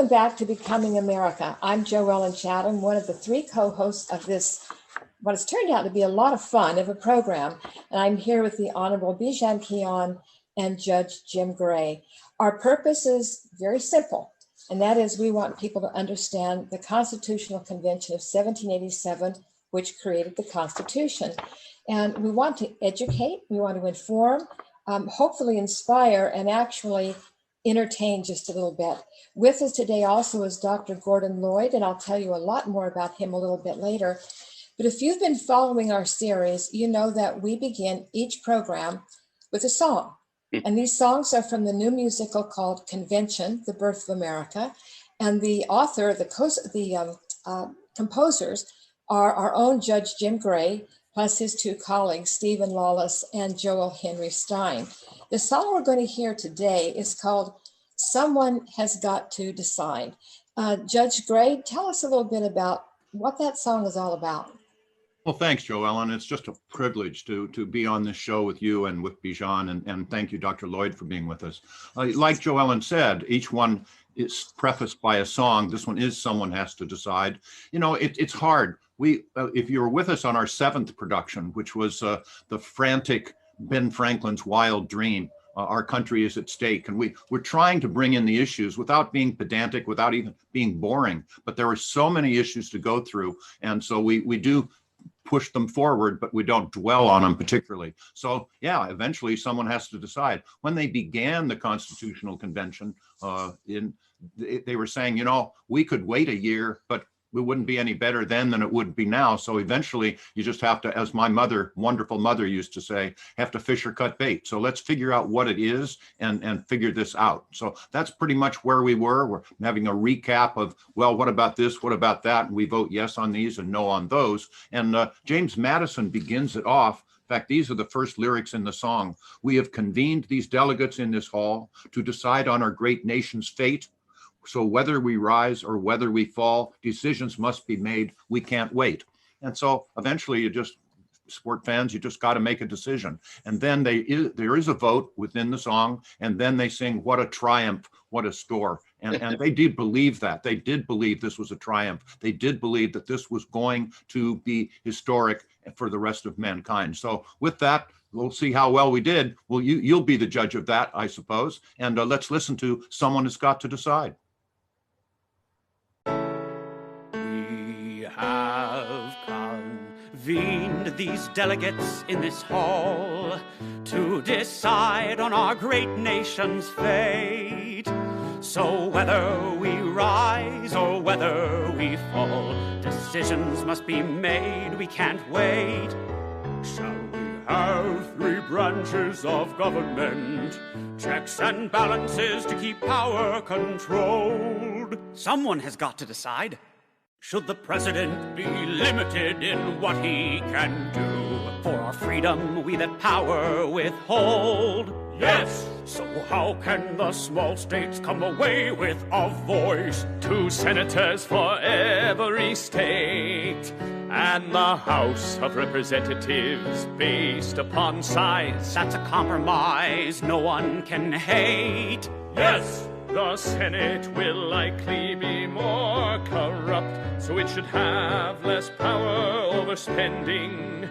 Welcome back to Becoming America. I'm Joellen Chatham, one of the three co-hosts of this, what has turned out to be a lot of fun of a program. And I'm here with the Honorable Bijan Kian and Judge Jim Gray. Our purpose is very simple, and that is we want people to understand the Constitutional Convention of 1787, which created the Constitution. And we want to educate, we want to inform, hopefully inspire, and actually entertain just a little bit. With us today also is Dr. Gordon Lloyd, and I'll tell you a lot more about him a little bit later. But if you've been following our series, you know that we begin each program with a song. And these songs are from the new musical called Convention, The Birth of America. And the author, the composers are our own Judge Jim Gray, plus his two colleagues, Stephen Lawless and Joel Henry Stein. The song we're going to hear today is called Someone Has Got to Decide. Judge Gray, tell us a little bit about what that song is all about. Well, thanks, Joellen. It's just a privilege to be on this show with you and with Bijan, and thank you, Dr. Lloyd, for being with us. Like Joellen said, each one is prefaced by a song. This one is Someone Has to Decide. You know, it's hard. If you were with us on our 7th production, which was the frantic Ben Franklin's Wild Dream, our country is at stake, and we're trying to bring in the issues without being pedantic, without even being boring. But there are so many issues to go through, and so we do push them forward, but we don't dwell on them particularly. So yeah, eventually someone has to decide. When they began the Constitutional Convention, they were saying, you know, we could wait a year, but it wouldn't be any better then than it would be now. So eventually you just have to, as my mother, wonderful mother used to say, have to fish or cut bait. So let's figure out what it is and figure this out. So that's pretty much where we were. We're having a recap of, well, what about this? What about that? And we vote yes on these and no on those. And James Madison begins it off. In fact, these are the first lyrics in the song. We have convened these delegates in this hall to decide on our great nation's fate. So whether we rise or whether we fall, decisions must be made. We can't wait. And so eventually sport fans, you just got to make a decision. And then there is a vote within the song, and then they sing, what a triumph, what a store. And they did believe that. They did believe this was a triumph. They did believe that this was going to be historic for the rest of mankind. So with that, we'll see how well we did. Well, you'll be the judge of that, I suppose. And let's listen to Someone Has Got to Decide. Have convened these delegates in this hall to decide on our great nation's fate. So whether we rise or whether we fall, decisions must be made, we can't wait. Shall we have 3 branches of government, checks and balances to keep power controlled? Someone has got to decide. Should the president be limited in what he can do? For our freedom we that power withhold. Yes! So how can the small states come away with a voice? 2 senators for every state. And the House of Representatives based upon size. That's a compromise no one can hate. Yes! The Senate will likely be more corrupt, so it should have less power over spending.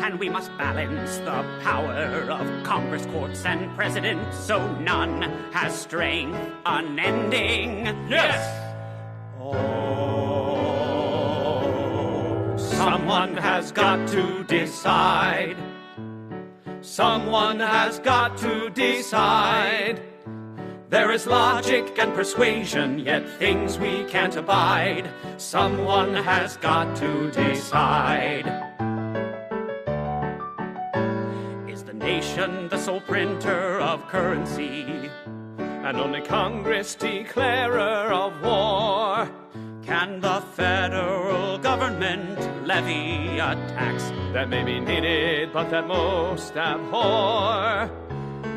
And we must balance the power of Congress, courts, and presidents, so none has strength unending. Yes! Oh, someone has got to decide. Someone has got to decide. There is logic and persuasion, yet things we can't abide. Someone has got to decide. Is the nation the sole printer of currency, and only Congress declarer of war? Can the federal government levy a tax that may be needed but that most abhor?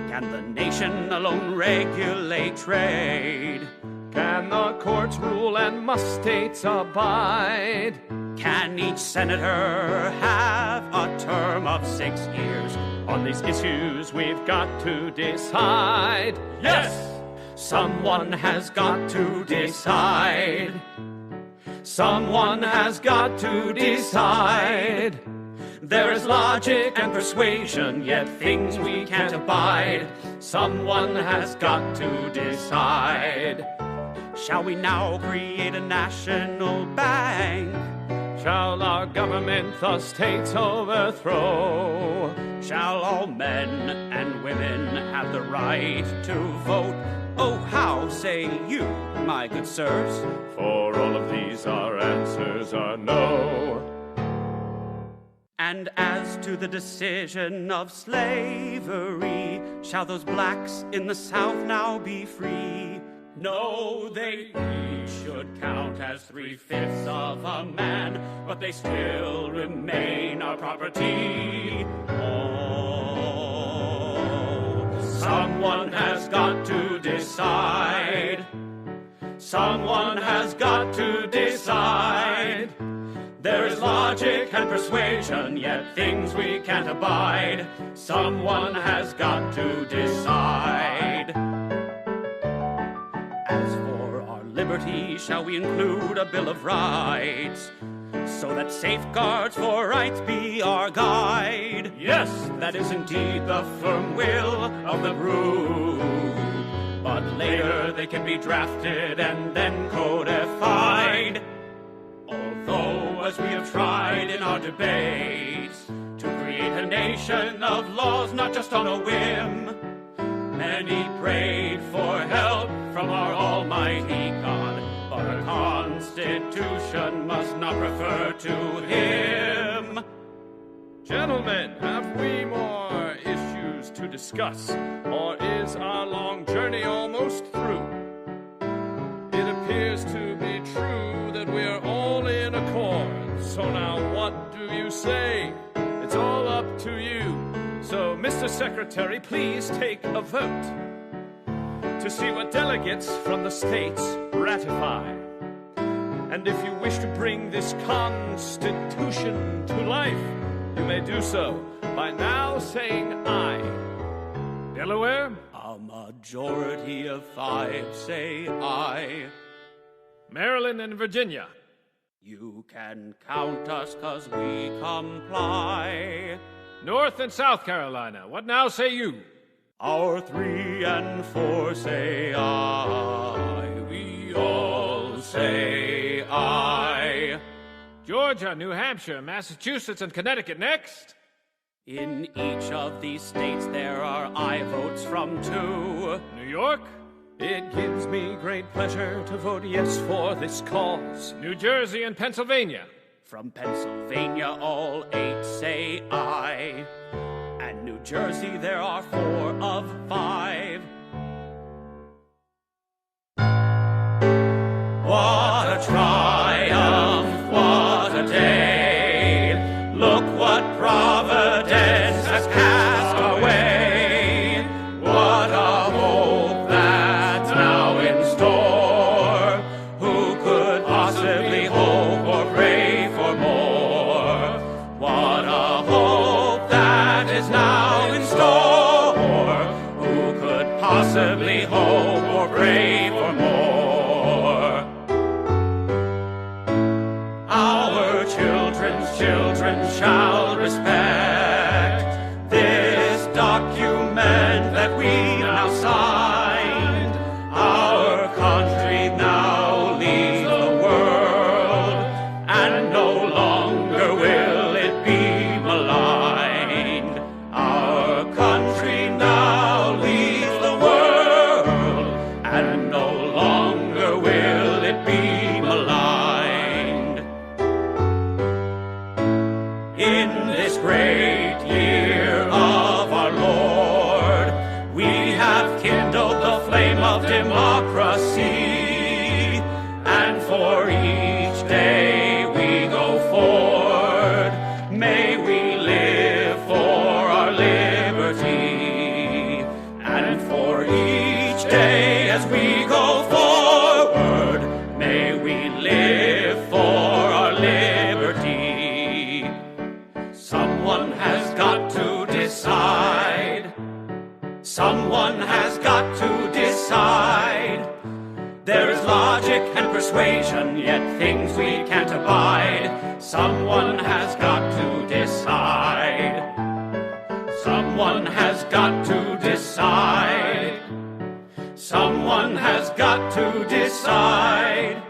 Can the nation alone regulate trade? Can the courts rule and must states abide? Can each senator have a term of 6 years? On these issues we've got to decide. Yes! Someone has got to decide. Someone has got to decide. There is logic and persuasion, yet things we can't abide. Someone has got to decide. Shall we now create a national bank? Shall our government the states overthrow? Shall all men and women have the right to vote? Oh, how say you, my good sirs? For all of these our answers are no. And as to the decision of slavery, shall those blacks in the South now be free? No, they each should count as 3/5 of a man, but they still remain our property. Oh, someone has got to decide. Someone has got to decide. There is logic and persuasion, yet things we can't abide. Someone has got to decide. As for our liberty, shall we include a Bill of Rights, so that safeguards for rights be our guide? Yes, That is indeed the firm will of the group, but later they can be drafted and then codified. Although, as we have tried in our debates, to create a nation of laws not just on a whim, many prayed for help from our almighty God, but a constitution must not refer to him. gentlemen, have we more issues to discuss, or is our long journey almost through? It appears to be true that we are all in accord. So now what do you say? It's all up to you. So, Mr. Secretary, please take a vote to see what delegates from the states ratify. And if you wish to bring this Constitution to life, you may do so by now saying aye. Delaware? A majority of 5 say aye. Maryland and Virginia? You can count us 'cause we comply. North and South Carolina, what now say you? Our 3 and 4 say aye. We all say aye. Georgia, New Hampshire, Massachusetts, and Connecticut next? In each of these states there are aye votes from 2. New York? It gives me great pleasure to vote yes for this cause. New Jersey and Pennsylvania? From Pennsylvania all 8 say aye. And New Jersey there are 4 of 5. What a triumph, what a day. Look what Providence has cast our way. What a hope that's now in store. Who could possibly hope or pray for more? What a hope that is now in store. Who could possibly hope or pray for more? Our children's children shall respect this document that we now signed. Our country now leads the world, and no longer will it be maligned. Our country now leads the world, and no longer will it be maligned. In this great Someone has got to decide. Someone has got to decide. Someone has got to decide.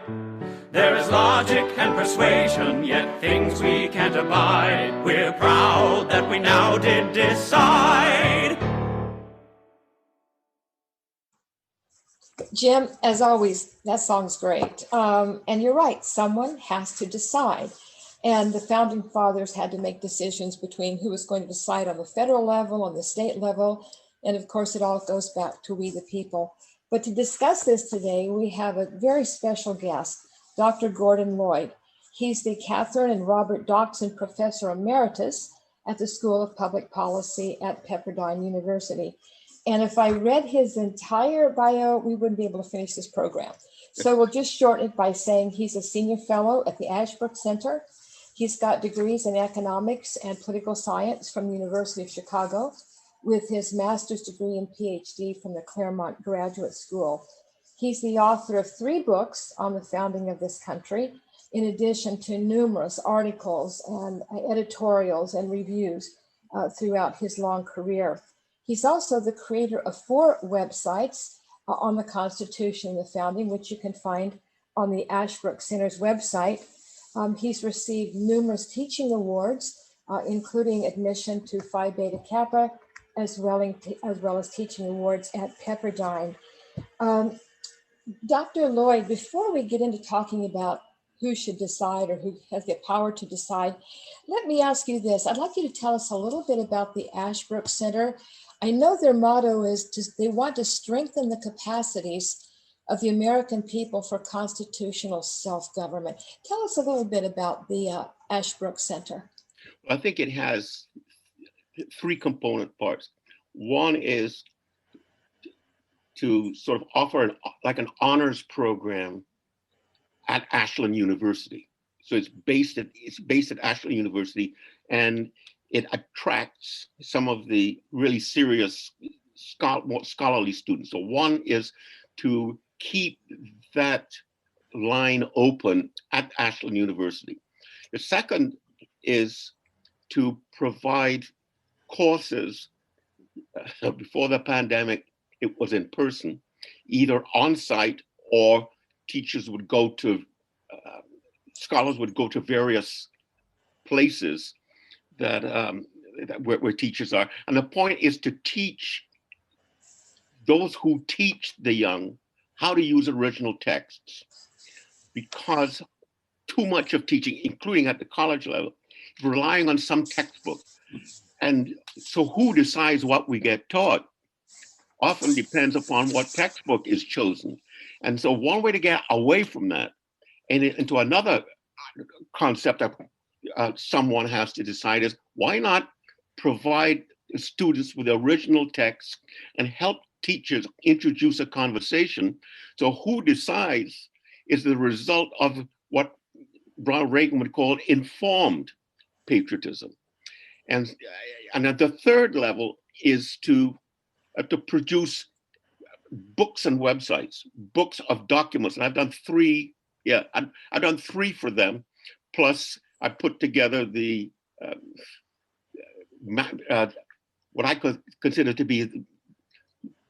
There is logic and persuasion, yet things we can't abide. We're proud that we now did decide. Jim, as always, that song's great. And you're right, someone has to decide. And the founding fathers had to make decisions between who was going to decide on the federal level, on the state level. And of course, it all goes back to we the people. But to discuss this today, we have a very special guest, Dr. Gordon Lloyd. He's the Catherine and Robert Doxson Professor Emeritus at the School of Public Policy at Pepperdine University. And if I read his entire bio, we wouldn't be able to finish this program. So we'll just shorten it by saying he's a senior fellow at the Ashbrook Center. He's got degrees in economics and political science from the University of Chicago, with his master's degree and PhD from the Claremont Graduate School. He's the author of 3 books on the founding of this country, in addition to numerous articles and editorials and reviews throughout his long career. He's also the creator of 4 websites on the Constitution and the founding, which you can find on the Ashbrook Center's website. He's received numerous teaching awards, including admission to Phi Beta Kappa, as well as teaching awards at Pepperdine. Dr. Lloyd, before we get into talking about who should decide or who has the power to decide, let me ask you this. I'd like you to tell us a little bit about the Ashbrook Center. I know their motto is they want to strengthen the capacities of the American people for constitutional self-government. Tell us a little bit about the Ashbrook Center. I think it has 3 component parts. One is to sort of offer an honors program at Ashland University. So it's based at Ashland University, and it attracts some of the really serious scholarly students. So one is to keep that line open at Ashland University. The second is to provide courses. Before the pandemic, it was in person, either on site or teachers would go to, scholars would go to various places that where teachers are. And the point is to teach those who teach the young how to use original texts, because too much of teaching, including at the college level, is relying on some textbook. And so who decides what we get taught often depends upon what textbook is chosen. And so one way to get away from that and into another concept that someone has to decide is, why not provide students with original text and help teachers introduce a conversation? So who decides is the result of what Ronald Reagan would call informed patriotism. And at the third level is to produce books and websites, books of documents. And I've done 3, I've done 3 for them. Plus I put together the, what I could consider to be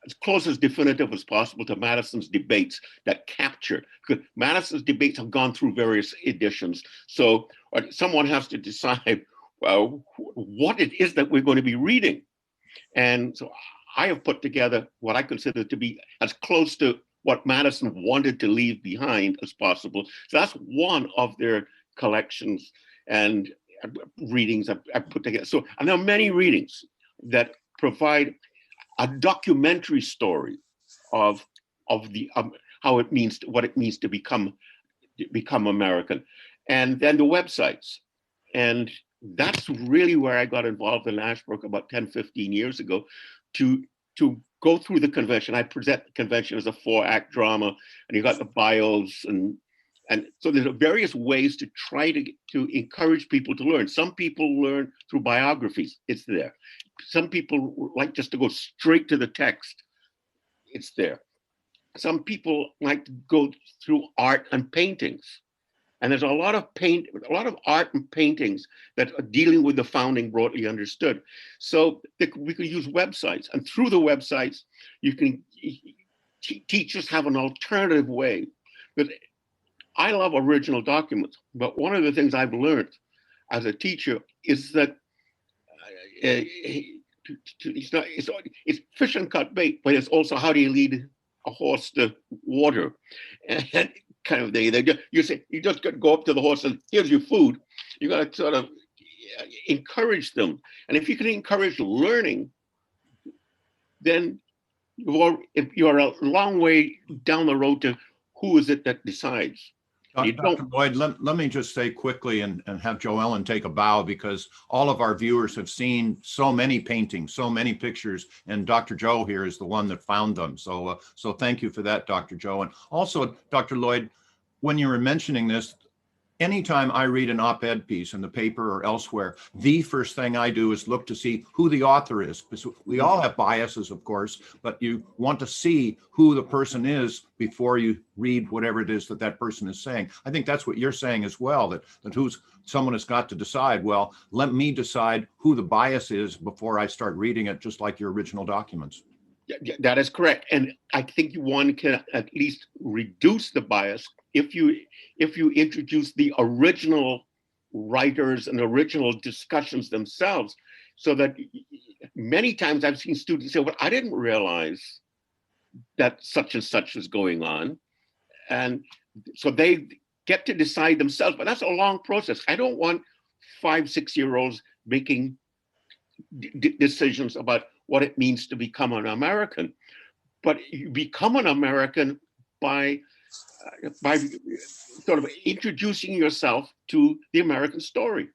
as close as definitive as possible to Madison's debates that capture, because Madison's debates have gone through various editions. So someone has to decide what it is that we're going to be reading. And so I have put together what I consider to be as close to what Madison wanted to leave behind as possible. So that's one of their collections and readings I put together. So, and there are many readings that provide a documentary story of the how it means, what it means to become American, and then the websites. And that's really where I got involved in Ashbrook about 10, 15 years ago, to go through the convention. I present the convention as a 4-act drama, and you got the bios, and so there's various ways to try to encourage people to learn. Some people learn through biographies, it's there. Some people like just to go straight to the text, it's there. Some people like to go through art and paintings, And there's a lot of art and paintings that are dealing with the founding broadly understood. So we could use websites, and through the websites, you can teachers have an alternative way. But I love original documents, but one of the things I've learned as a teacher is that it's fish and cut bait, but it's also how do you lead a horse to water, and kind of thing. You just go up to the horse and here's your food. You got to sort of encourage them, and if you can encourage learning, then you're a long way down the road to who is it that decides. Dr. Lloyd, let me just say quickly and have Jo Ellen take a bow, because all of our viewers have seen so many paintings, so many pictures, and Dr. Joe here is the one that found them. So thank you for that, Dr. Joe. And also, Dr. Lloyd, when you were mentioning this, anytime I read an op-ed piece in the paper or elsewhere, the first thing I do is look to see who the author is. Because we all have biases, of course, but you want to see who the person is before you read whatever it is that that person is saying. I think that's what you're saying as well, that someone has got to decide, well, let me decide who the bias is before I start reading it, just like your original documents. That is correct. And I think one can at least reduce the bias if you introduce the original writers and original discussions themselves, so that many times I've seen students say, well, I didn't realize that such and such is going on. And so they get to decide themselves, but that's a long process. I don't want 5-6-year-olds making decisions about what it means to become an American. But you become an American by sort of introducing yourself to the American story.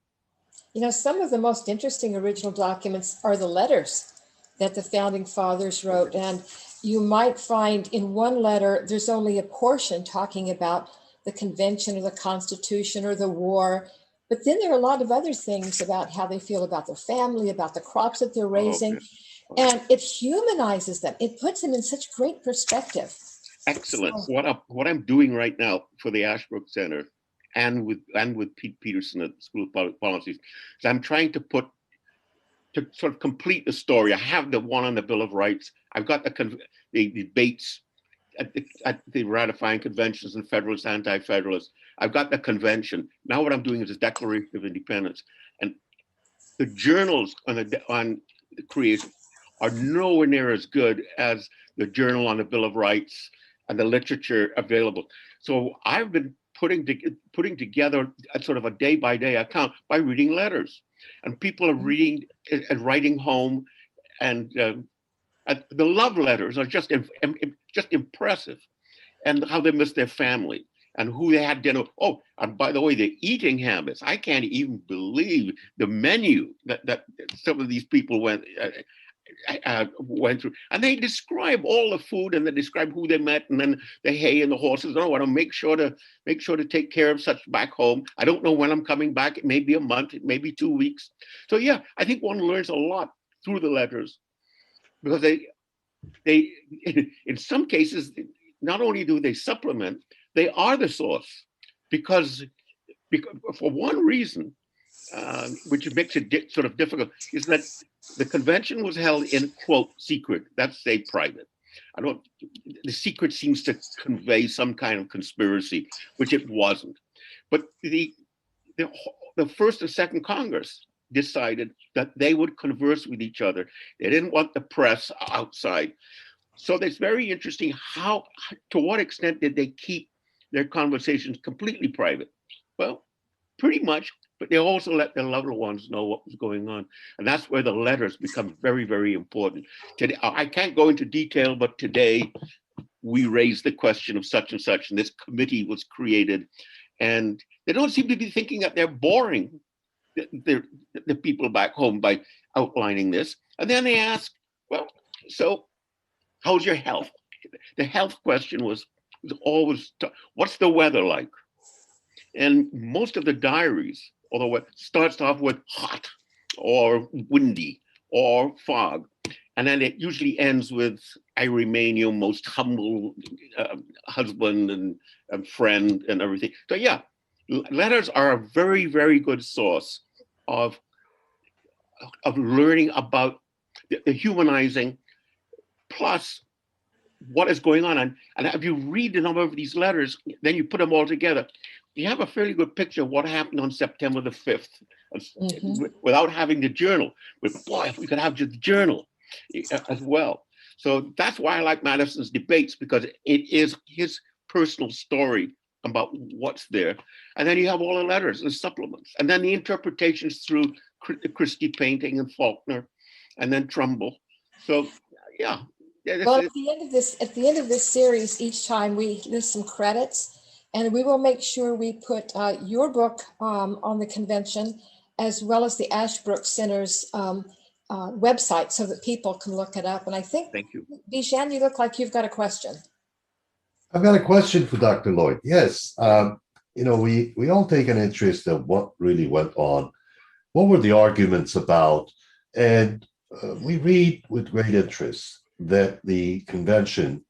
You know, some of the most interesting original documents are the letters that the founding fathers wrote. And you might find in one letter, there's only a portion talking about the convention or the Constitution or the war. But then there are a lot of other things about how they feel about their family, about the crops that they're raising. And it humanizes them. It puts them in such great perspective. Excellent. So, what I'm doing right now for the Ashbrook Center and with Pete Peterson at the School of Public Policy is I'm trying to sort of complete the story. I have the one on the Bill of Rights. I've got the debates at the ratifying conventions and Federalists, Anti-Federalists. I've got the convention. Now what I'm doing is a Declaration of Independence. And the journals on the creation are nowhere near as good as the journal on the Bill of Rights and the literature available. So I've been putting together a sort of a day-by-day account by reading letters, and people are reading and writing home, and the love letters are just impressive, and how they miss their family and who they had dinner. Oh, and by the way, the eating habits. I can't even believe the menu that some of these people went through, and they describe all the food, and they describe who they met, and then the hay and the horses. Oh, I want to make sure to take care of such back home. I don't know when I'm coming back. It may be a month, it may be 2 weeks. So yeah, I think one learns a lot through the letters, because they in some cases, not only do they supplement, they are the source, because for one reason, which makes it sort of difficult, is that the convention was held in, quote, secret. That's say private. The secret seems to convey some kind of conspiracy, which it wasn't. But the first and second Congress decided that they would converse with each other. They didn't want the press outside. So it's very interesting to what extent did they keep their conversations completely private? Well, pretty much. But they also let their loved ones know what was going on. And that's where the letters become very, very important. Today, I can't go into detail, but today we raised the question of such and such, and this committee was created. And they don't seem to be thinking that they're boring the people back home by outlining this. And then they ask, well, so how's your health? The health question was always, what's the weather like? And most of the diaries, although it starts off with hot or windy or fog, and then it usually ends with, I remain your most humble husband and friend and everything. So yeah, Letters are a very, very good source of learning about the humanizing, plus what is going on. And if you read the number of these letters, then you put them all together, you have a fairly good picture of what happened on September the 5th, without having the journal. But boy, if we could have just the journal as well. So that's why I like Madison's debates, because it is his personal story about what's there. And then you have all the letters and supplements, and then the interpretations through Christie painting and Faulkner, and then Trumbull. So yeah. Well, at the end of this series, each time we list some credits, and we will make sure we put your book on the convention, as well as the Ashbrook Center's website, so that people can look it up. And I think, thank you, Bijan, you look like you've got a question. I've got a question for Dr. Lloyd. Yes, we all take an interest in what really went on. What were the arguments about? And we read with great interest that the convention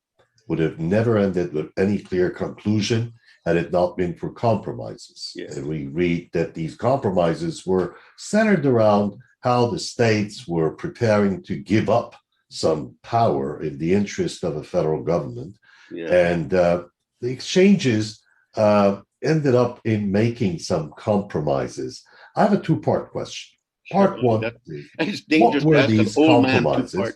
would have never ended with any clear conclusion had it not been for compromises. Yeah. And we read that these compromises were centered around how the states were preparing to give up some power in the interest of a federal government. yeah. And the exchanges ended up in making some compromises. I have a two-part question. Part one, it's dangerous. what were these compromises?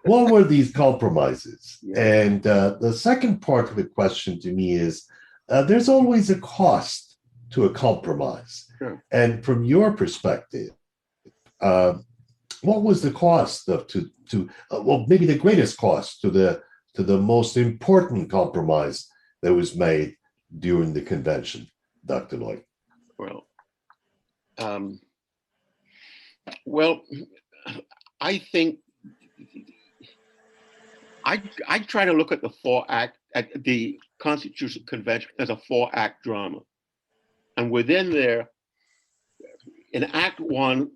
What were these compromises? Yeah. And the second part of the question to me is, there's always a cost to a compromise. Sure. And from your perspective, what was the cost of well, maybe the greatest cost to the most important compromise that was made during the convention, Dr. Lloyd? Well, I think I try to look at the Constitutional Convention as a 4-act drama, and within there, in Act 1,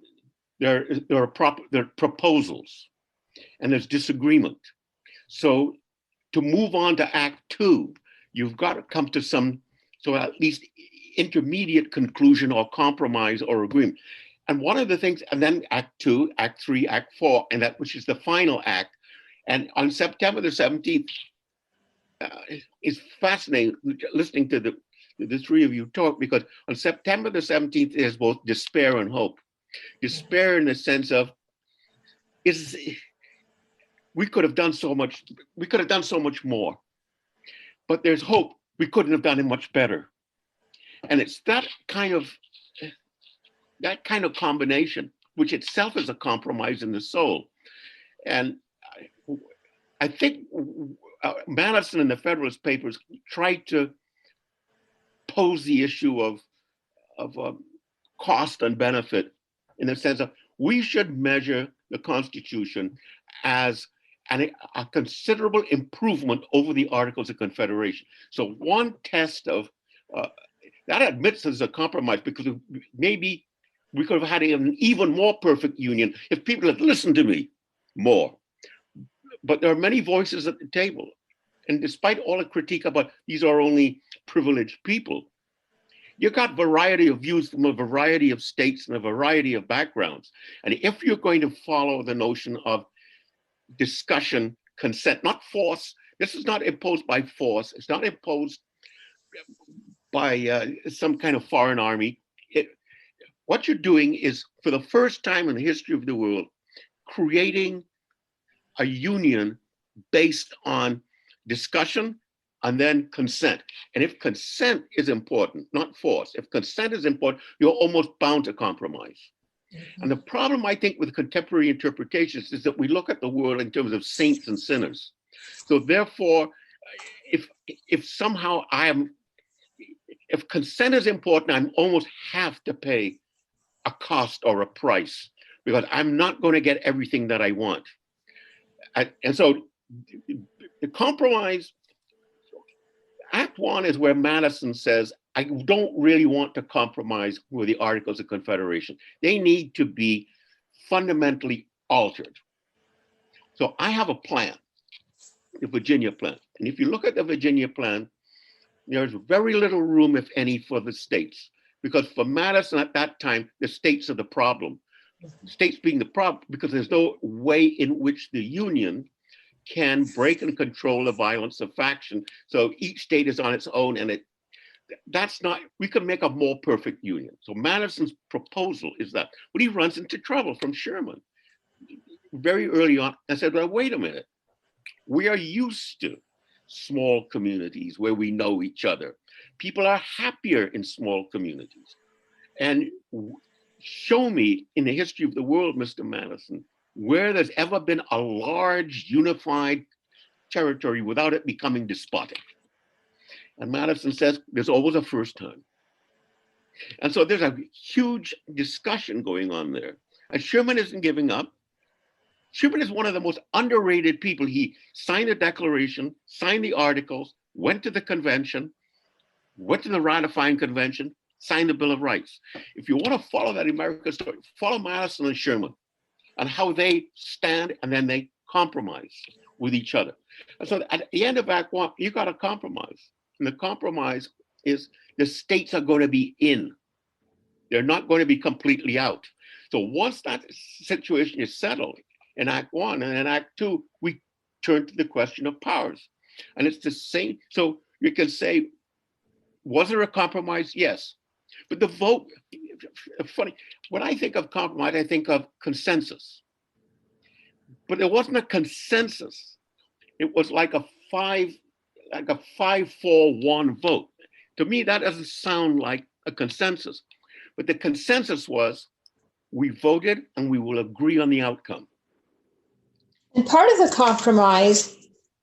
there are proposals, and there's disagreement. So to move on to Act 2, you've got to come to some, so at least intermediate conclusion or compromise or agreement. And one of the things, and then Act 2, Act 3, Act 4, and that which is the final act. And on September the 17th, it's fascinating listening to the three of you talk, because on September the 17th, there's both despair and hope. Despair in the sense of, we could have done so much more. But there's hope. We couldn't have done it much better. And it's that kind of combination, which itself is a compromise in the soul. And I think Madison and the Federalist Papers tried to pose the issue of cost and benefit, in the sense of, we should measure the Constitution as a considerable improvement over the Articles of Confederation. So one test of that admits as a compromise, because maybe we could have had an even more perfect union if people had listened to me more. But there are many voices at the table. And despite all the critique about these are only privileged people, you got variety of views from a variety of states and a variety of backgrounds. And if you're going to follow the notion of discussion, consent, not force, this is not imposed by force, it's not imposed by some kind of foreign army. What you're doing is, for the first time in the history of the world, creating a union based on discussion and then consent. And if consent is important, not force, if consent is important, you're almost bound to compromise. Mm-hmm. And the problem, I think, with contemporary interpretations is that we look at the world in terms of saints and sinners. So therefore, if somehow if consent is important, I almost have to pay a cost or a price, because I'm not going to get everything that I want. And so the compromise, Act 1 is where Madison says, I don't really want to compromise with the Articles of Confederation. They need to be fundamentally altered. So I have a plan, the Virginia plan. And if you look at the Virginia plan, There's very little room, if any, for the states, because for Madison at that time, the states are the problem. States being the problem because there's no way in which the Union can break and control the violence of faction. So each state is on its own, and that's not, we could make a more perfect union. So Madison's proposal is that, but he runs into trouble from Sherman very early on and said, well, wait a minute. We are used to small communities where we know each other. People are happier in small communities. And show me in the history of the world, Mr. Madison, where there's ever been a large unified territory without it becoming despotic. And Madison says there's always a first time. And so there's a huge discussion going on there. And Sherman isn't giving up. Sherman is one of the most underrated people. He signed the Declaration, signed the Articles, went to the convention, went to the ratifying convention, signed the Bill of Rights. If you want to follow that American story, follow Madison and Sherman and how they stand and then they compromise with each other. And so at the end of Act One, you got a compromise. And the compromise is the states are going to be in. They're not going to be completely out. So once that situation is settled in Act One and in Act Two, we turn to the question of powers. And it's the same. So you can say, was there a compromise? Yes. But the vote, funny, when I think of compromise, I think of consensus. But there wasn't a consensus. It was like a 5-4-1 vote. To me, that doesn't sound like a consensus. But the consensus was, we voted and we will agree on the outcome. And part of the compromise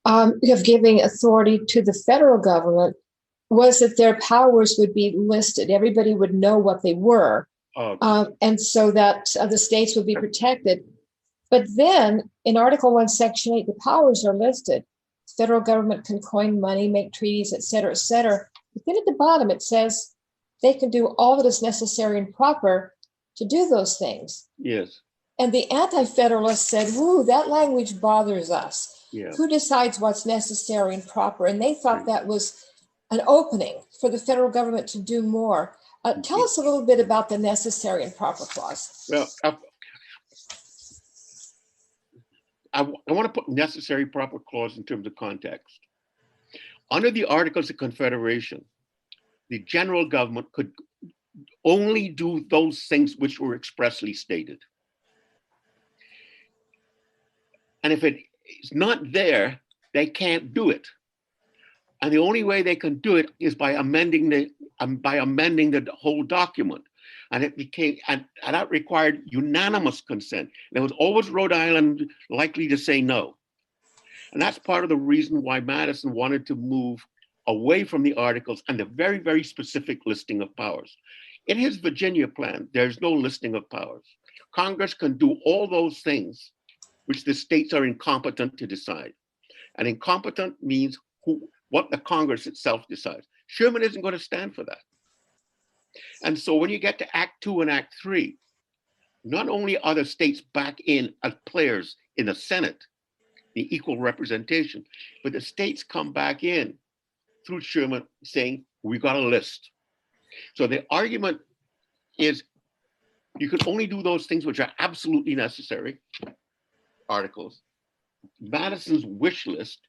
of giving authority to the federal government was that their powers would be listed. Everybody would know what they were. And so that the states would be protected. But then in Article 1, Section 8, the powers are listed. The federal government can coin money, make treaties, et cetera, et cetera. But then at the bottom, it says they can do all that is necessary and proper to do those things. Yes. And the anti-federalists said, woo, that language bothers us. Yeah. Who decides what's necessary and proper? And they thought that was an opening for the federal government to do more. Tell us a little bit about the necessary and proper clause. Well, I want to put necessary proper clause in terms of context. Under the Articles of Confederation, the general government could only do those things which were expressly stated. And if it is not there, they can't do it. And the only way they can do it is by amending the whole document. And it became, and that required unanimous consent. There was always Rhode Island likely to say no. And that's part of the reason why Madison wanted to move away from the Articles and the very, very specific listing of powers. In his Virginia plan, there's no listing of powers. Congress can do all those things which the states are incompetent to decide. And incompetent means what the Congress itself decides. Sherman isn't going to stand for that. And so when you get to Act 2 and Act 3, not only are the states back in as players in the Senate, the equal representation, but the states come back in through Sherman saying, we got a list. So the argument is you can only do those things which are absolutely necessary, Articles. Madison's wish list,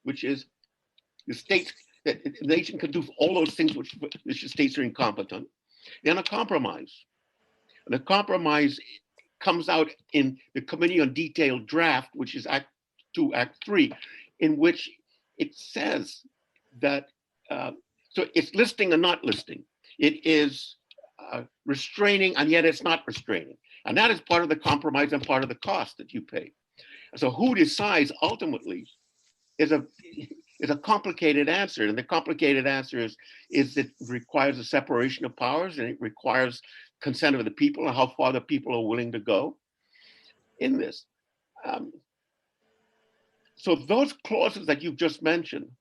which is the states, that the nation can do all those things which the states are incompetent. Then a compromise. And the compromise comes out in the Committee on Detailed Draft, which is Act 2, Act 3, in which it says that, so it's listing and not listing. It is restraining and yet it's not restraining. And that is part of the compromise and part of the cost that you pay. So who decides ultimately is a complicated answer. And the complicated answer is it requires a separation of powers and it requires consent of the people and how far the people are willing to go in this. So those clauses that you've just mentioned,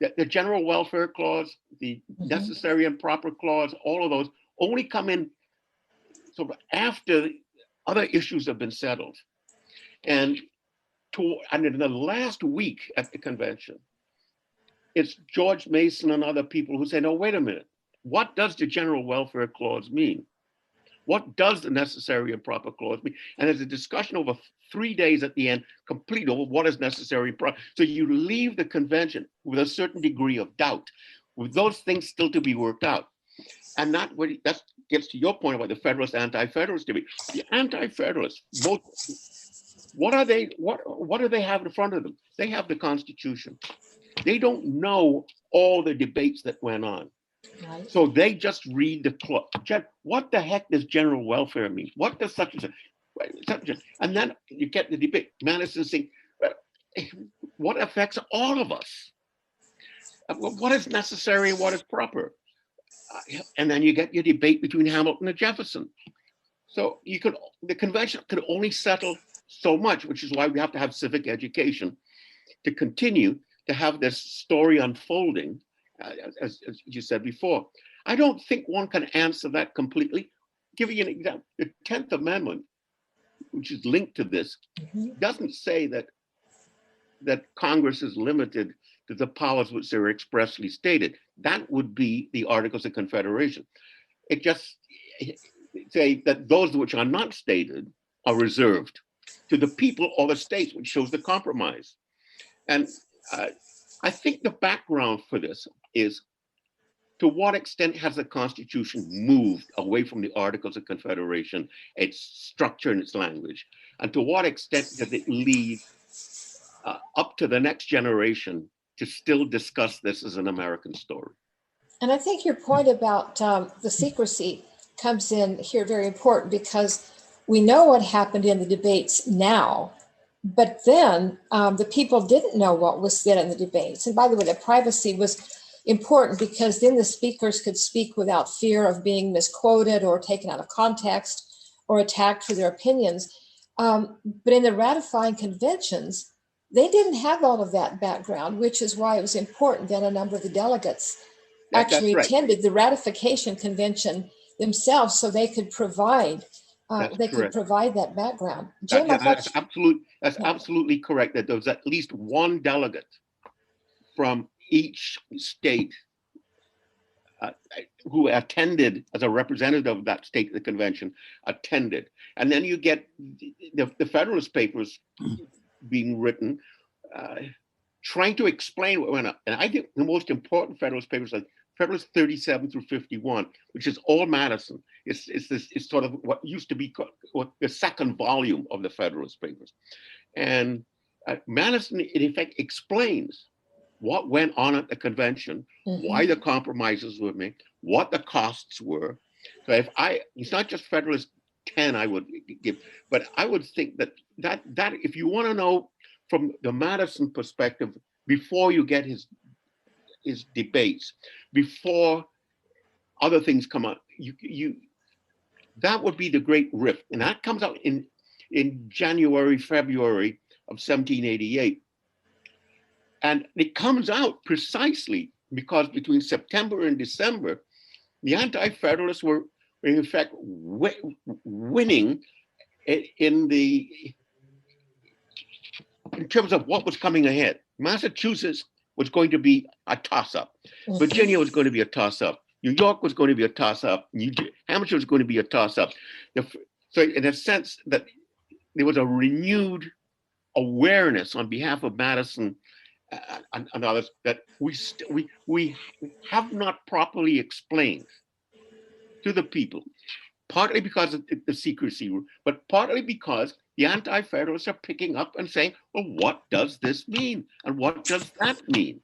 the general welfare clause, the necessary and proper clause, all of those only come in sort of after other issues have been settled. And in the last week at the convention, it's George Mason and other people who say, no, wait a minute. What does the general welfare clause mean? What does the necessary and proper clause mean? And there's a discussion over 3 days at the end, complete over what is necessary and proper. So you leave the convention with a certain degree of doubt, with those things still to be worked out. And that gets to your point about the Federalist, anti-Federalist debate. The anti-Federalists, what do they have in front of them? They have the Constitution. They don't know all the debates that went on. Right. So they just read the clause. What the heck does general welfare mean? What does such and such? And then you get the debate. Madison saying, what affects all of us? What is necessary and what is proper? And then you get your debate between Hamilton and Jefferson. So the convention could only settle so much, which is why we have to have civic education to continue to have this story unfolding, as you said before. I don't think one can answer that completely. Giving you an example, the 10th Amendment, which is linked to this, doesn't say that Congress is limited to the powers which are expressly stated. That would be the Articles of Confederation. It just say that those which are not stated are reserved to the people or the states, which shows the compromise. And I think the background for this is, to what extent has the Constitution moved away from the Articles of Confederation, its structure and its language? And to what extent does it leave up to the next generation to still discuss this as an American story? And I think your point about the secrecy comes in here very important, because we know what happened in the debates now, but then the people didn't know what was said in the debates. And by the way, the privacy was important because then the speakers could speak without fear of being misquoted or taken out of context or attacked for their opinions. But in the ratifying conventions, they didn't have all of that background, which is why it was important that a number of the delegates actually attended the ratification convention themselves, so they could provide that background. Jim, that's absolutely correct. That there was at least one delegate from each state who attended as a representative of that state, the convention attended. And then you get the Federalist Papers being written, trying to explain what went on. And I think the most important Federalist Papers, like Federalist 37 through 51, which is all Madison. It's sort of what used to be called the second volume of the Federalist Papers. And Madison, in effect, explains what went on at the convention, why the compromises were made, what the costs were. So it's not just Federalist 10 I would give, but I would think that if you want to know from the Madison perspective, before you get his debates, before other things come out, that would be the great rift. And that comes out in January, February of 1788. And it comes out precisely because between September and December, the anti-federalists were in fact winning in terms of what was coming ahead. Massachusetts was going to be a toss-up. Virginia was going to be a toss-up. New York was going to be a toss-up. Hampshire was going to be a toss-up. So in a sense that there was a renewed awareness on behalf of Madison and others that we have not properly explained to the people, partly because of the secrecy, but partly because the anti-federalists are picking up and saying, well, what does this mean? And what does that mean?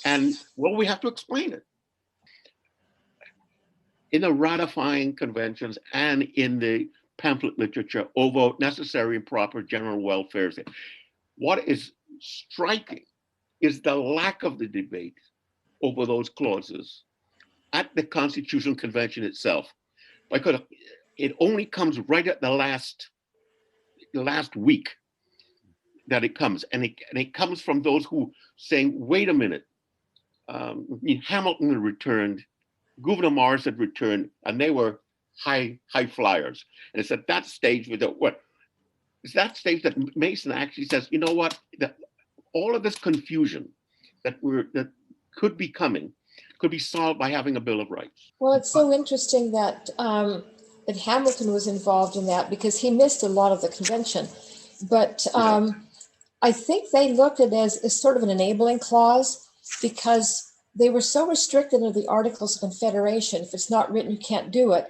And well, we have to explain it. In the ratifying conventions and in the pamphlet literature over necessary and proper general welfare, what is striking is the lack of the debate over those clauses at the Constitutional Convention itself, because it only comes right at the last week that it comes, and it comes from those who saying, wait a minute, Hamilton had returned, Gouverneur Morris had returned, and they were high flyers. And it's at that stage it's that stage that Mason actually says, you know what, all of this confusion that could be coming could be solved by having a Bill of Rights. Well, it's so interesting that that Hamilton was involved in that because he missed a lot of the convention. But I think they looked at it as sort of an enabling clause because they were so restricted under the Articles of Confederation. If it's not written, you can't do it.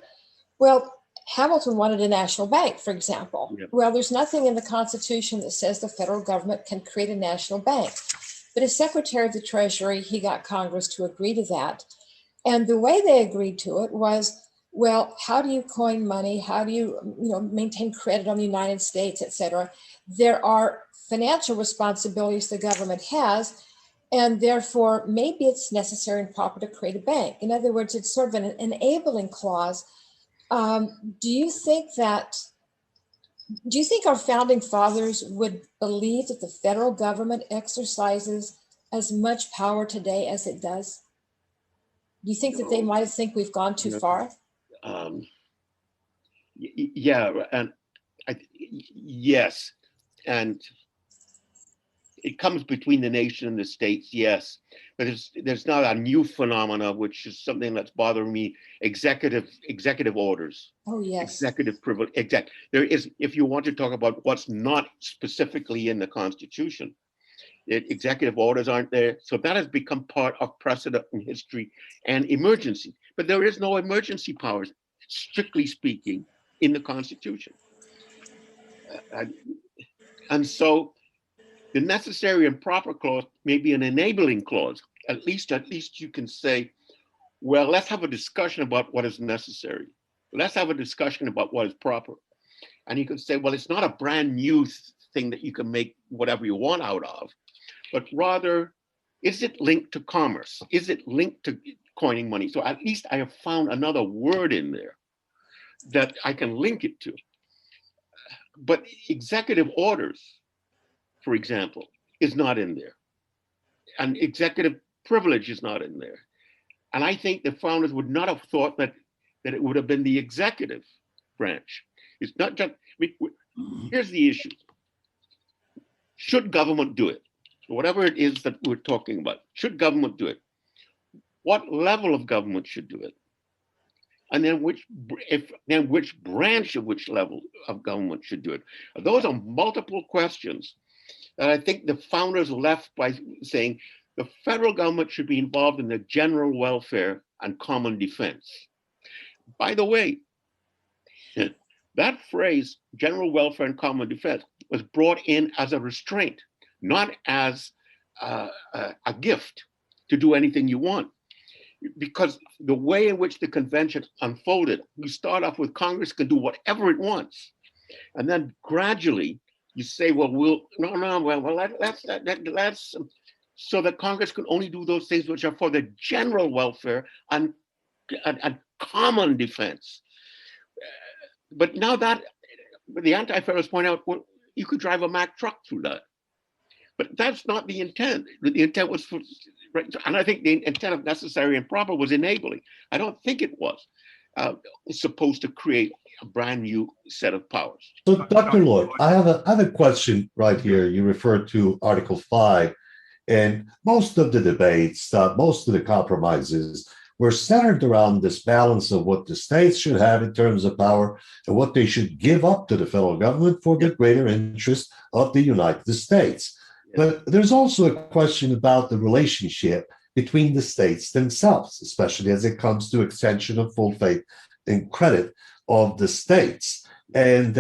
Well, Hamilton wanted a national bank, for example. Yep. Well, there's nothing in the Constitution that says the federal government can create a national bank. But as Secretary of the Treasury, he got Congress to agree to that. And the way they agreed to it was, well, how do you coin money? How do you, maintain credit on the United States, et cetera? There are financial responsibilities the government has, and therefore maybe it's necessary and proper to create a bank. In other words, it's sort of an enabling clause. Do you think our founding fathers would believe that the federal government exercises as much power today as it does? Do you think that they might think we've gone too far? Yeah, and yes, and it comes between the nation and the states, yes, but there's not a new phenomena, which is something that's bothering me. Executive orders. Oh yes. Executive privilege. There is, if you want to talk about what's not specifically in the Constitution, executive orders aren't there, so that has become part of precedent in history and emergency. But there is no emergency powers, strictly speaking, in the Constitution, and so the necessary and proper clause may be an enabling clause. At least you can say, well, let's have a discussion about what is necessary. Let's have a discussion about what is proper. And you can say, well, it's not a brand new thing that you can make whatever you want out of, but rather, is it linked to commerce? Is it linked to coining money? So at least I have found another word in there that I can link it to. But executive orders, for example, is not in there. And executive privilege is not in there. And I think the founders would not have thought that it would have been the executive branch. It's not just, here's the issue. Should government do it? Whatever it is that we're talking about, should government do it? What level of government should do it? And then which branch of which level of government should do it? Those are multiple questions that I think the founders left by saying the federal government should be involved in the general welfare and common defense. By the way, that phrase, general welfare and common defense, was brought in as a restraint, not as a gift to do anything you want. Because the way in which the convention unfolded, you start off with Congress can do whatever it wants. And then gradually you say, well, let's so that Congress can only do those things which are for the general welfare and common defense. But now that the anti-federalists point out, well, you could drive a Mack truck through that. But that's not the intent. The intent was for, right? And I think the intent of necessary and proper was enabling. I don't think it was supposed to create a brand new set of powers. So, Dr. Lloyd, I have a question right here. You referred to Article 5, and most of the debates, most of the compromises were centered around this balance of what the states should have in terms of power and what they should give up to the federal government for the greater interest of the United States. But there's also a question about the relationship between the states themselves, especially as it comes to extension of full faith and credit of the states. And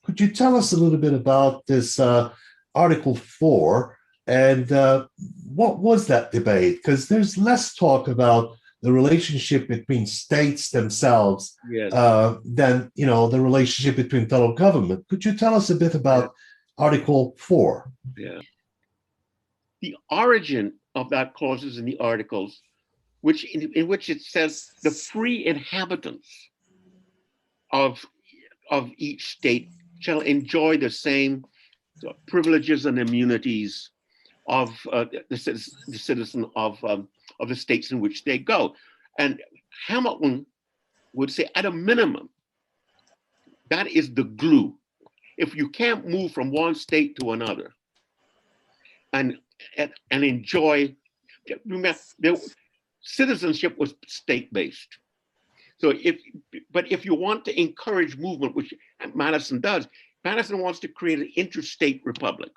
could you tell us a little bit about this Article 4 and what was that debate? Because there's less talk about the relationship between states themselves than the relationship between federal government. Could you tell us a bit about Article 4? Yeah. The origin of that clause is in the Articles, in which it says the free inhabitants of each state shall enjoy the same privileges and immunities of the citizen of the states in which they go. And Hamilton would say, at a minimum, that is the glue. If you can't move from one state to another and enjoy remember, citizenship was state-based. So if you want to encourage movement, which Madison does, Madison wants to create an interstate republic.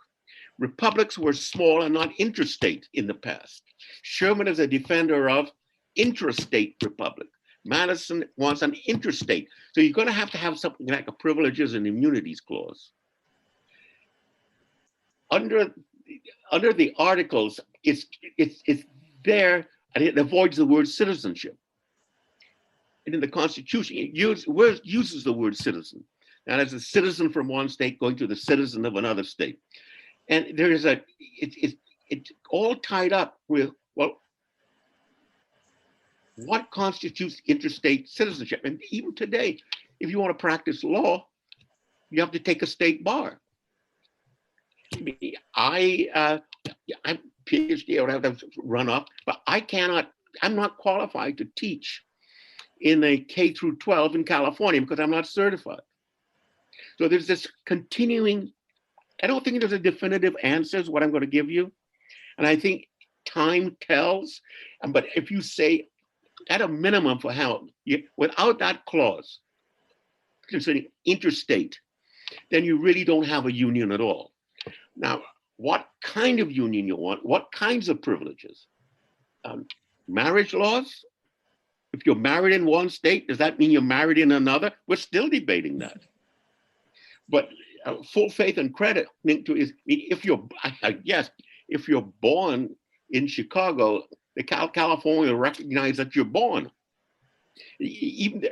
Republics were small and not interstate in the past. Sherman is a defender of intrastate republic. Madison wants an interstate. So you're going to have something like a privileges and immunities clause. Under the articles, it's there, and it avoids the word citizenship. And in the Constitution, it uses the word citizen. Now, as a citizen from one state going to the citizen of another state. And there is it's all tied up with, well, what constitutes interstate citizenship? And even today, if you want to practice law, you have to take a state bar. I'm PhD, I would have to run up, but I'm not qualified to teach in a K through 12 in California because I'm not certified. So there's this continuing, I don't think there's a definitive answer is what I'm going to give you. And I think time tells, but if you say at a minimum for how, without that clause, considering interstate, then you really don't have a union at all. Now, what kind of union you want, what kinds of privileges? Marriage laws? If you're married in one state, does that mean you're married in another? We're still debating that. But full faith and credit linked to is, if you're born in Chicago, the California will recognize that you're born. Even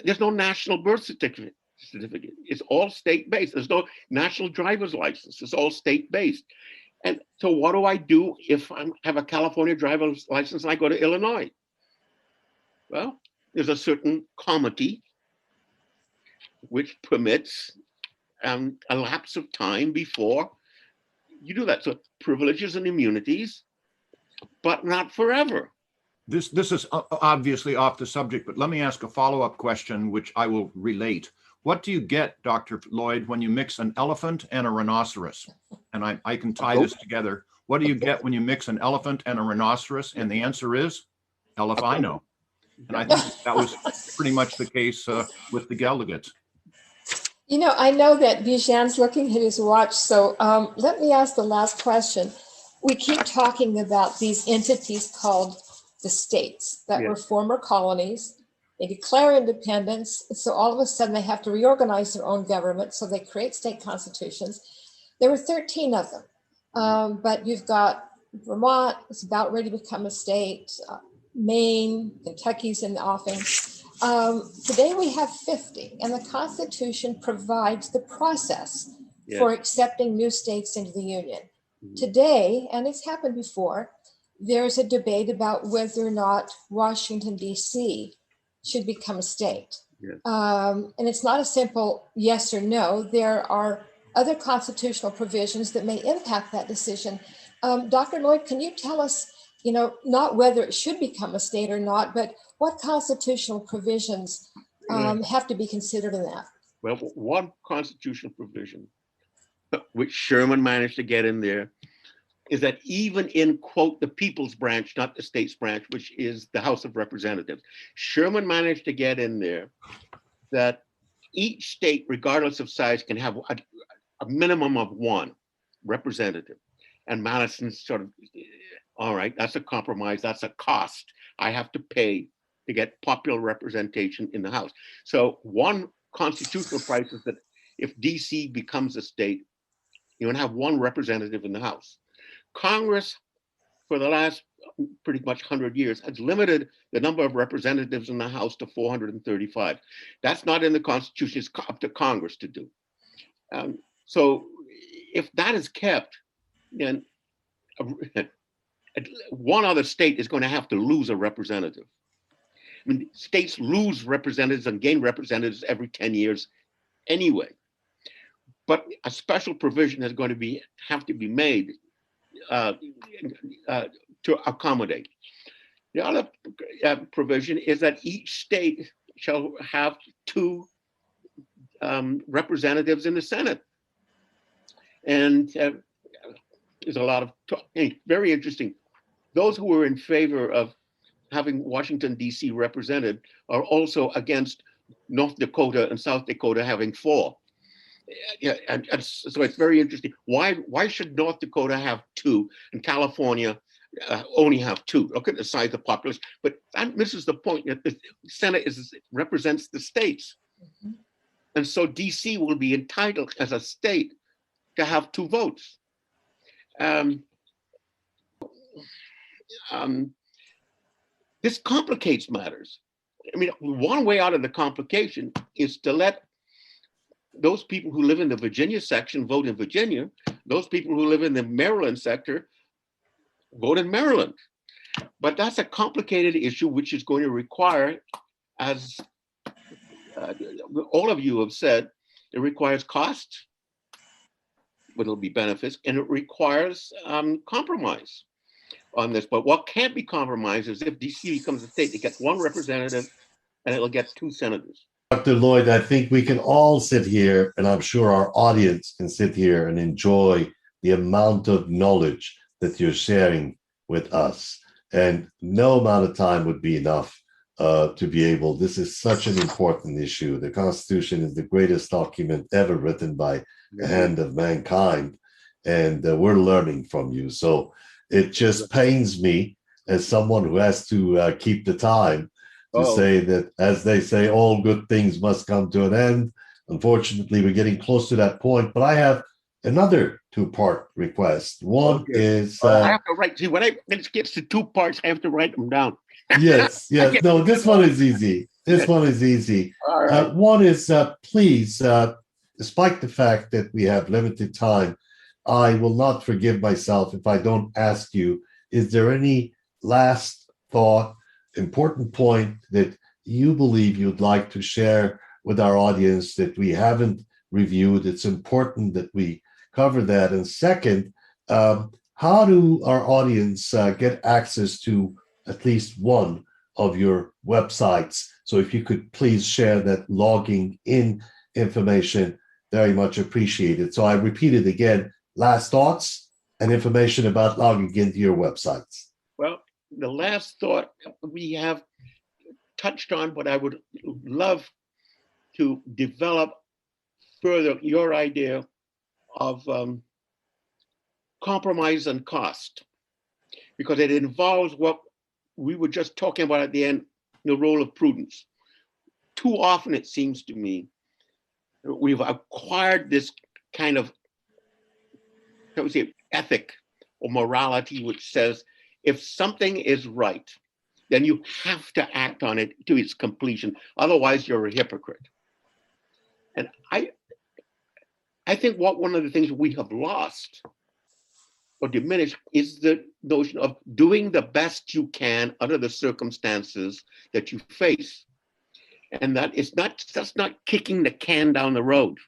there's no national birth certificate. It's all state-based. There's no national driver's license. It's all state-based. And so what do I do if I have a California driver's license and I go to Illinois? Well, there's a certain comity which permits a lapse of time before you do that. So privileges and immunities, but not forever. This is obviously off the subject, but let me ask a follow-up question, which I will relate. What do you get, Dr. Lloyd, when you mix an elephant and a rhinoceros? And I can tie this together. What do you get when you mix an elephant and a rhinoceros? And the answer is elephino. And I think that was pretty much the case with the delegates. You know, I know that Bijan's looking at his watch, so let me ask the last question. We keep talking about these entities called the states that were former colonies. They declare independence, so all of a sudden they have to reorganize their own government, so they create state constitutions. There were 13 of them, but you've got Vermont is about ready to become a state, Maine, Kentucky's in the offing. Today we have 50, and the Constitution provides the process for accepting new states into the Union. Today, and it's happened before, there's a debate about whether or not Washington, D.C. should become a state. And it's not a simple yes or no. There are other constitutional provisions that may impact that decision. Dr. Lloyd, can you tell us, not whether it should become a state or not, but what constitutional provisions have to be considered in that? Well, one constitutional provision, which Sherman managed to get in there, is that even in, quote, the people's branch, not the state's branch, which is the House of Representatives, Sherman managed to get in there that each state, regardless of size, can have a minimum of one representative. And Madison sort of, all right, that's a compromise, that's a cost I have to pay to get popular representation in the House. So one constitutional price is that if DC becomes a state, you want to have one representative in the House. Congress, for the last pretty much 100 years, has limited the number of representatives in the House to 435. That's not in the Constitution, it's up to Congress to do. So if that is kept, then one other state is going to have to lose a representative. I mean, states lose representatives and gain representatives every 10 years anyway. But a special provision is going to have to be made to accommodate. The other provision is that each state shall have 2 representatives in the Senate. And there's a lot of talk. Hey, very interesting. those who are in favor of having Washington, D.C. represented are also against North Dakota and South Dakota having 4. Yeah, and so it's very interesting. Why should North Dakota have 2 and California only have 2? Look at the size of the population. But that misses the point that the Senate represents the states. Mm-hmm. And so DC will be entitled as a state to have 2 votes. This complicates matters. I mean, one way out of the complication is to let those people who live in the Virginia section vote in Virginia. Those people who live in the Maryland sector vote in Maryland. But that's a complicated issue, which is going to require, as all of you have said, it requires cost, but it'll be benefits, and it requires compromise on this. But what can't be compromised is if DC becomes a state, it gets 1 representative and it'll get 2 senators. Dr. Lloyd, I think we can all sit here, and I'm sure our audience can sit here and enjoy the amount of knowledge that you're sharing with us. And no amount of time would be enough to be able. This is such an important issue. The Constitution is the greatest document ever written by the hand of mankind, and we're learning from you. So it just pains me as someone who has to keep the time to say that, as they say, all good things must come to an end. Unfortunately, we're getting close to that point, but I have another 2-part request. One is... I have to write, see, when it gets to 2 parts, I have to write them down. Yes. No, this one is easy. This one is easy. All right. One is, please, despite the fact that we have limited time, I will not forgive myself if I don't ask you, is there any last thought, important point that you believe you'd like to share with our audience that we haven't reviewed? It's important that we cover that. And second, how do our audience get access to at least one of your websites? So if you could please share that logging in information, very much appreciated. So I repeat it again, last thoughts and information about logging into your websites. Well, the last thought we have touched on, but I would love to develop further your idea of compromise and cost, because it involves what we were just talking about at the end, the role of prudence. Too often, it seems to me, we've acquired this kind of, I would say, ethic or morality, which says, if something is right, then you have to act on it to its completion. Otherwise, you're a hypocrite. And I think one of the things we have lost or diminished is the notion of doing the best you can under the circumstances that you face. And that's not kicking the can down the road.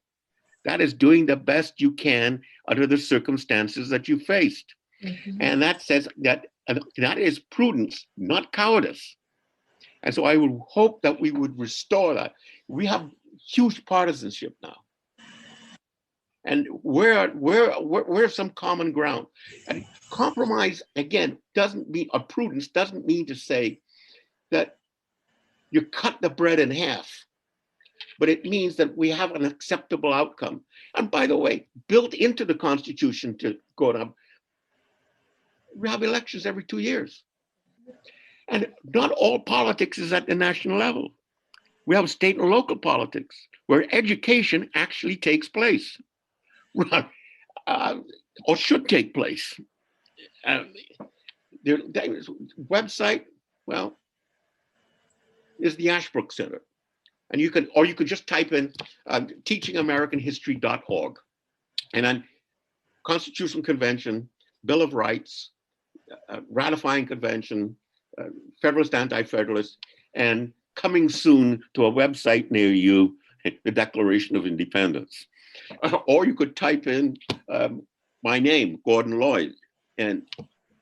That is doing the best you can under the circumstances that you faced. Mm-hmm. And that says that is prudence, not cowardice. And so I would hope that we would restore that. We have huge partisanship now. And where's some common ground? And compromise, again, doesn't mean, or prudence doesn't mean to say that you cut the bread in half, but it means that we have an acceptable outcome. And by the way, built into the Constitution to go up, we have elections every 2 years. And not all politics is at the national level. We have state and local politics where education actually takes place. Or should take place. Their website, well, is the Ashbrook Center. And you could just type in teachingamericanhistory.org. And then Constitutional Convention, Bill of Rights, ratifying convention, Federalist, Anti-Federalist, and coming soon to a website near you, the Declaration of Independence. Or you could type in my name, Gordon Lloyd, and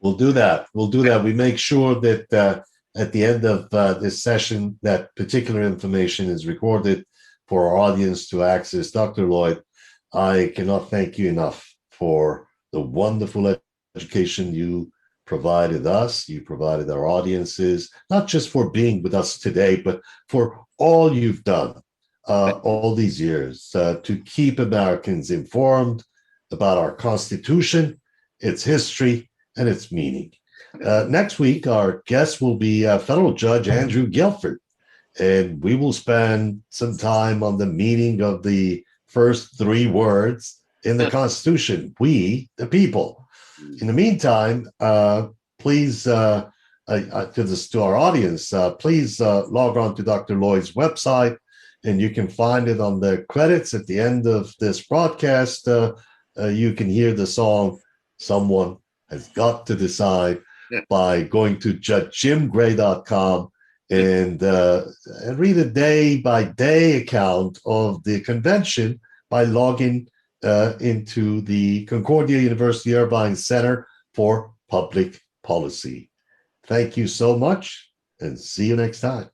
we'll do that. We make sure that at the end of this session, that particular information is recorded for our audience to access. Dr. Lloyd, I cannot thank you enough for the wonderful education you provided us, you provided our audiences, not just for being with us today, but for all you've done all these years to keep Americans informed about our Constitution, its history, and its meaning. Next week, our guest will be federal judge Andrew Guilford, and we will spend some time on the meaning of the first three words in the Constitution, we, the people. In the meantime, please, to our audience, please log on to Dr. Lloyd's website, and you can find it on the credits at the end of this broadcast. You can hear the song Someone Has Got to Decide by going to judgejimgray.com and read a day-by-day account of the convention by logging into the Concordia University Irvine Center for Public Policy. Thank you so much, and see you next time.